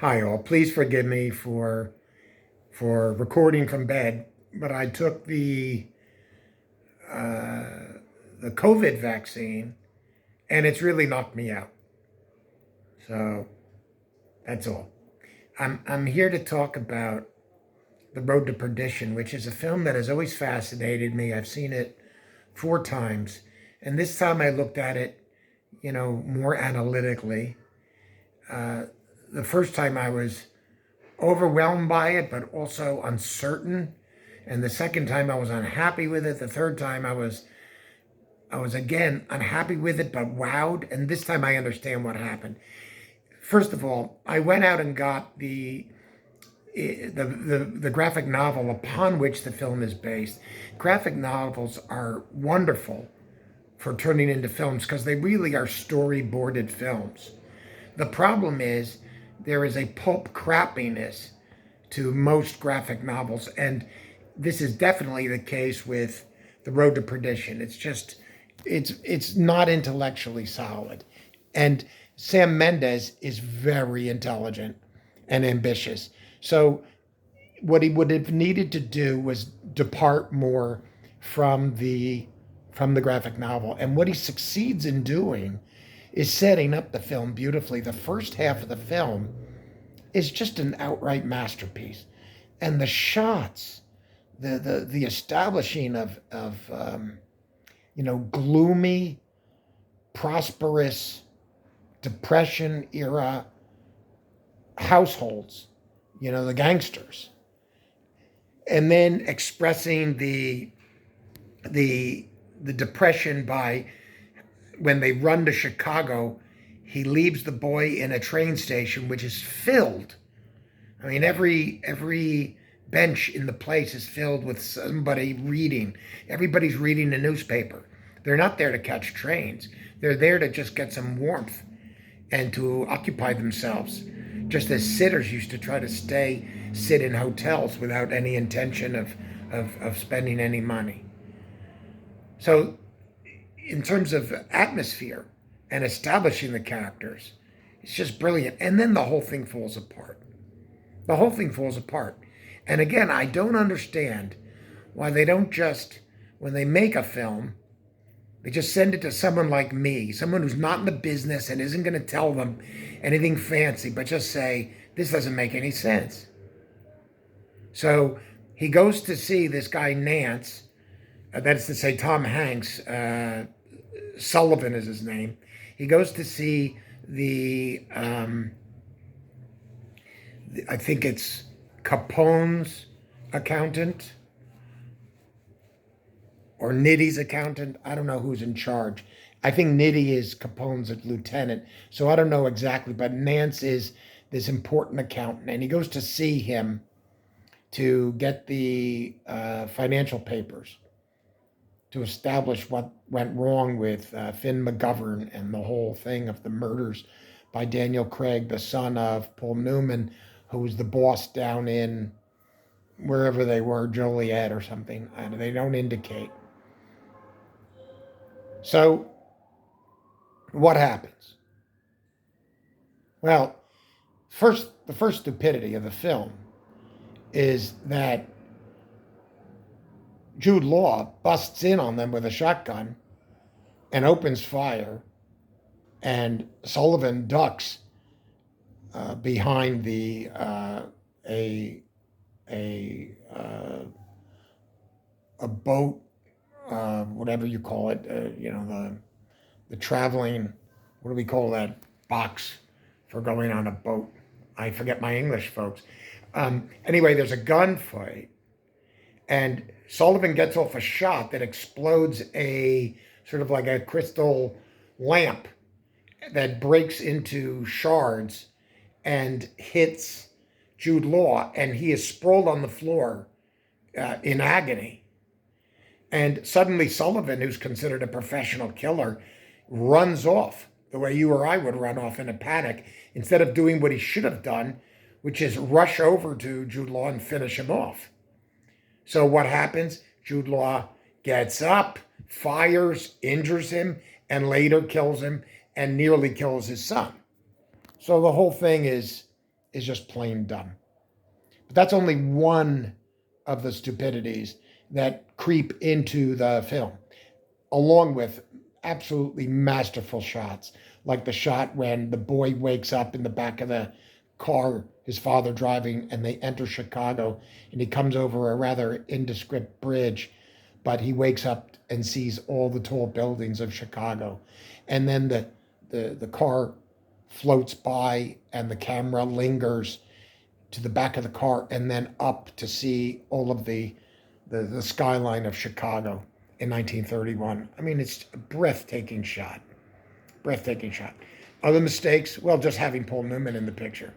Hi all. Please forgive me for recording from bed, but I took the COVID vaccine and it's really knocked me out. So that's all. I'm here to talk about The Road to Perdition, which is a film that has always fascinated me. I've seen it 4 times, and this time I looked at it, more analytically. Uh, the first time I was overwhelmed by it, but also uncertain. And the second time I was unhappy with it. The third time I was again unhappy with it, but wowed. And this time I understand what happened. First of all, I went out and got the graphic novel upon which the film is based. Graphic novels are wonderful for turning into films because they really are storyboarded films. The problem is there is a pulp crappiness to most graphic novels, and this is definitely the case with The Road to Perdition. It's not intellectually solid, and Sam Mendes is very intelligent and ambitious. So what he would have needed to do was depart more from the graphic novel, and what he succeeds in doing is setting up the film beautifully. The first half of the film is just an outright masterpiece, and the shots, the establishing of gloomy, prosperous, depression era households, the gangsters, and then expressing the depression by when they run to Chicago. He leaves the boy in a train station which is filled. I mean, every bench in the place is filled with somebody reading. Everybody's reading the newspaper. They're not there to catch trains. They're there to just get some warmth and to occupy themselves, just as sitters used to try to sit in hotels without any intention of spending any money. So in terms of atmosphere and establishing the characters, it's just brilliant. And then the whole thing falls apart. The whole thing falls apart. And again, I don't understand why they don't just, when they make a film, they just send it to someone like me, someone who's not in the business and isn't going to tell them anything fancy, but just say, this doesn't make any sense. So he goes to see this guy, Nance, that is to say, Tom Hanks, Sullivan is his name. He goes to see I think it's Capone's accountant or Nitty's accountant. I don't know who's in charge. I think Nitty is Capone's lieutenant. So I don't know exactly, but Nance is this important accountant. And he goes to see him to get the financial papers to establish what went wrong with Finn McGovern and the whole thing of the murders by Daniel Craig, the son of Paul Newman, who was the boss down in wherever they were, Joliet or something. And they don't indicate. So what happens? Well, the first stupidity of the film is that Jude Law busts in on them with a shotgun and opens fire, and Sullivan ducks behind a boat, whatever you call it, the traveling, what do we call that box for going on a boat? I forget my English, folks. Anyway, there's a gunfight, and Sullivan gets off a shot that explodes a sort of like a crystal lamp that breaks into shards and hits Jude Law, and he is sprawled on the floor in agony. And suddenly Sullivan, who's considered a professional killer, runs off the way you or I would run off in a panic, instead of doing what he should have done, which is rush over to Jude Law and finish him off. So what happens? Jude Law gets up, fires, injures him, and later kills him and nearly kills his son. So the whole thing is is just plain dumb. But that's only one of the stupidities that creep into the film, along with absolutely masterful shots, like the shot when the boy wakes up in the back of the car, his father driving, and they enter Chicago, and he comes over a rather indescript bridge, but he wakes up and sees all the tall buildings of Chicago. And then the car floats by and the camera lingers to the back of the car and then up to see all of the skyline of Chicago in 1931. I mean, it's a breathtaking shot. Breathtaking shot. Other mistakes? Well, just having Paul Newman in the picture.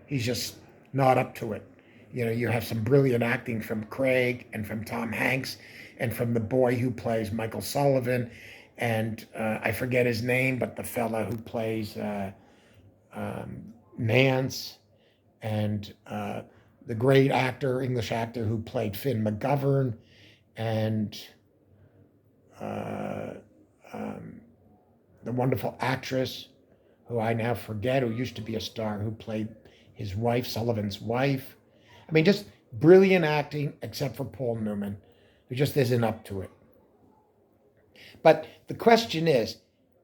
He's just not up to it. You know, you have some brilliant acting from Craig and from Tom Hanks and from the boy who plays Michael Sullivan. And I forget his name, but the fella who plays Nance, and the great actor, English actor who played Finn McGovern, and the wonderful actress who I now forget, who used to be a star, who played his wife, Sullivan's wife. I mean, just brilliant acting, except for Paul Newman, who just isn't up to it. But the question is,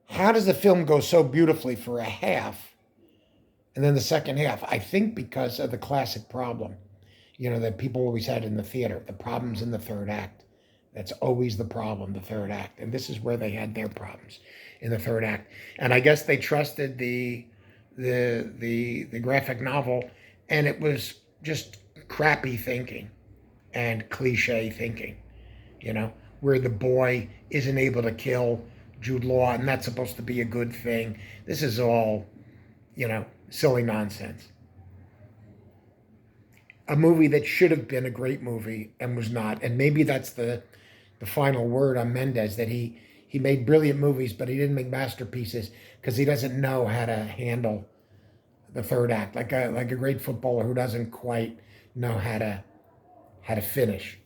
how does the film go so beautifully for a half, and then the second half? I think because of the classic problem, you know, that people always had in the theater, the problems in the third act. That's always the problem, the third act. And this is where they had their problems, in the third act. And I guess they trusted the graphic novel, and it was just crappy thinking and cliche thinking, you know, where the boy isn't able to kill Jude Law, and that's supposed to be a good thing. This is all, you know, silly nonsense. A movie that should have been a great movie and was not. And maybe that's the final word on Mendes, that he made brilliant movies, but he didn't make masterpieces because he doesn't know how to handle the third act, like a great footballer who doesn't quite know how to finish.